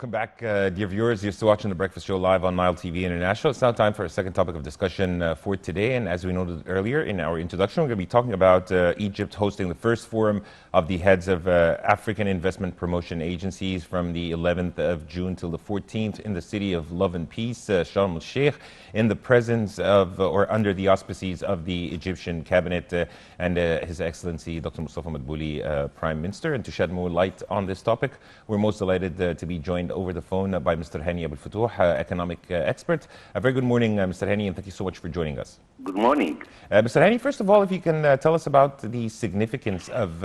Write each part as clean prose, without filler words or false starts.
welcome back, dear viewers. You're still watching The Breakfast Show live on Nile TV International. It's now time for a second topic of discussion for today. And as we noted earlier in our introduction, we're going to be talking about Egypt hosting the first forum of the heads of African investment promotion agencies from the 11th of June till the 14th in the city of Love and Peace, Sharm el-Sheikh, in the presence of, or under the auspices of the Egyptian cabinet and His Excellency Dr. Mostafa Madbouli, Prime Minister. And to shed more light on this topic, we're most delighted to be joined over the phone by Mr. Hany Abou-El-Fotouh, economic expert. A very good morning, Mr. Hany, and thank you so much for joining us. Good morning. Mr. Hany, first of all, if you can tell us about the significance of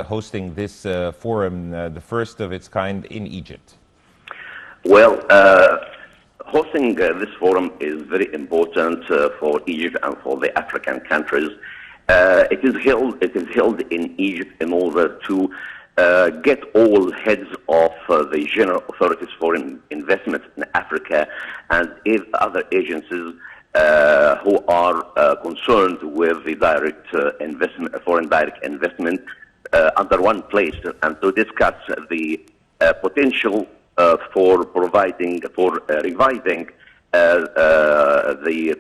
hosting this forum, the first of its kind in Egypt. Well, hosting this forum is very important for Egypt and for the African countries. It is held in Egypt in order to get all heads of the general authorities for investment in Africa and other agencies who are concerned with the direct investment, foreign direct investment, under one place, and to discuss the potential for reviving the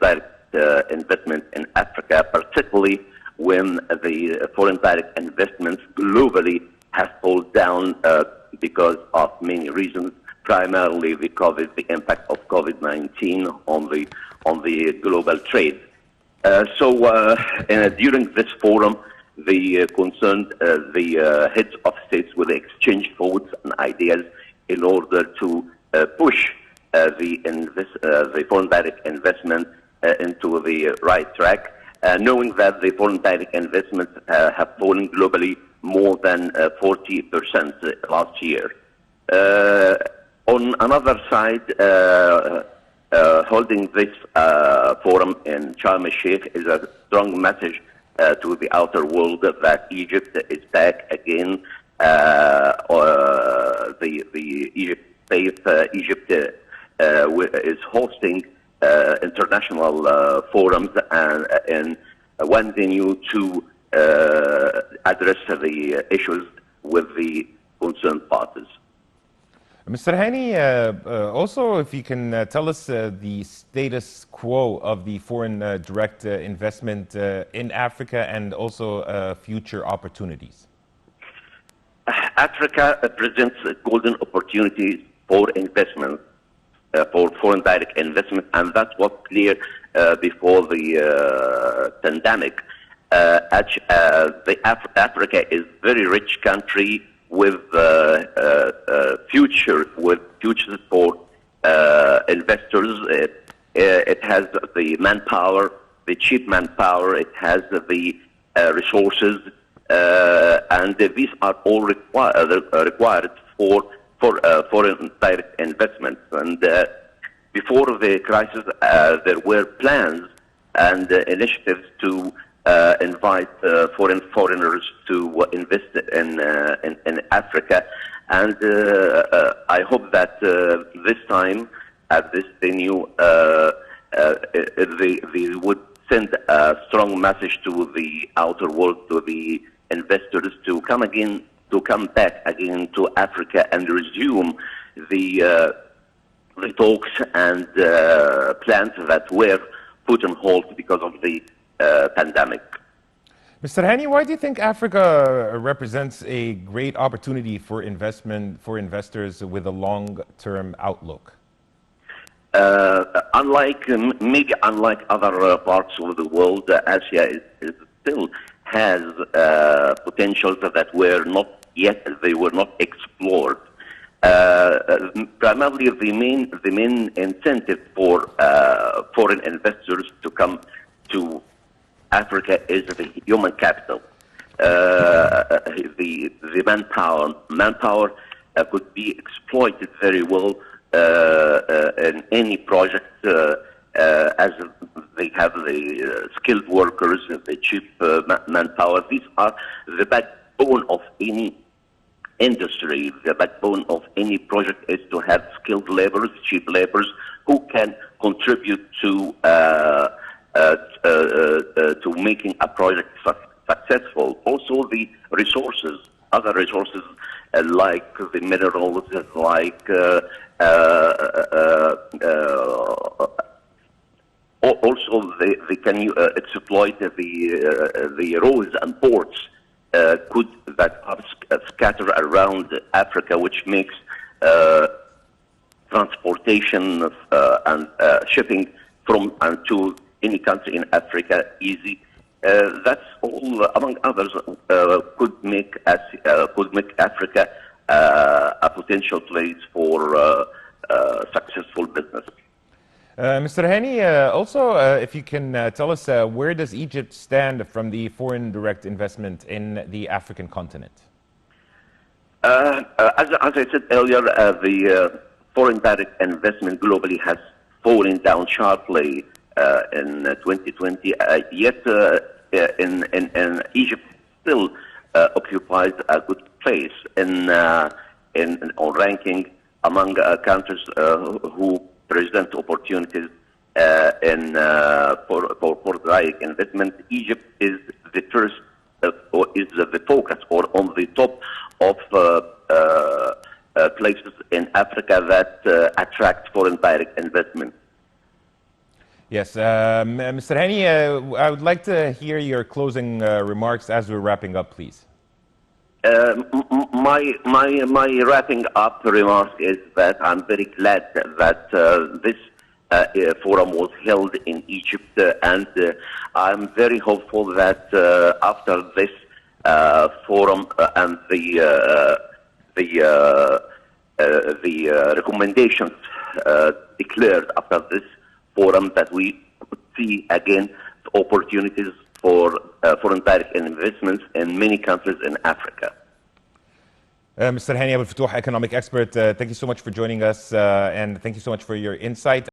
direct investment in Africa, particularly when the foreign direct investments globally have pulled down because of many reasons, primarily the impact of COVID-19 on the global trade. During this forum, the heads of states will exchange thoughts and ideas in order to push the foreign direct investment into the right track, knowing that the foreign direct investments have fallen globally more than 40% last year. On another side, holding this forum in Sharm el-Sheikh is a strong message to the outer world that Egypt is back again. Egypt is hosting international forums and one venue to address the issues with the concerned parties. Mr. Hany, also if you can tell us the status quo of the foreign direct investment in Africa and also future opportunities. Africa presents golden opportunities for investment, for foreign direct investment, and that was clear before the pandemic. Africa is a very rich country with futures for investors. It has the manpower, the cheap manpower. It has the resources, and these are all required for foreign direct investment. And before the crisis, there were plans and initiatives to invite foreigners to invest in Africa, and I hope that this time at this venue they would send a strong message to the outer world, to the investors, to come back again to Africa and resume the talks and plans that were put on hold because of the pandemic. Mr. Hany, why do you think Africa represents a great opportunity for investment for investors with a long-term outlook? Unlike other parts of the world, Asia still has potentials that were not yet explored. Primarily, the main incentive for foreign investors to come to Africa is the human capital, the manpower could be exploited very well in any project, as they have the skilled workers, the cheap manpower. These are the backbone of any industry. The backbone of any project is to have skilled laborers, cheap laborers, who can contribute to making a project successful. Also, the resources other resources like the minerals, like also they can exploit the roads and ports that are scattered around Africa, which makes transportation and shipping from and to any country in Africa easy. That's all, among others, could make Africa a potential place for successful business. Mr. Hany, also, if you can tell us, where does Egypt stand from the foreign direct investment in the African continent? As I said earlier, the foreign direct investment globally has fallen down sharply in 2020. Yet, in Egypt still occupies a good place in ranking among countries who present opportunities for direct investment. Egypt is the first, or is the focus, or on the top of places in Africa that attract foreign direct investment. Yes, Mr. Hany, I would like to hear your closing remarks as we're wrapping up, please. My wrapping up remark is that I'm very glad that this forum was held in Egypt, and I'm very hopeful that after this forum and the recommendations declared after this forum, that we could see again opportunities for foreign direct investments in many countries in Africa. Mr. Hany Abou-El-Fotouh, economic expert, thank you so much for joining us, and thank you so much for your insight.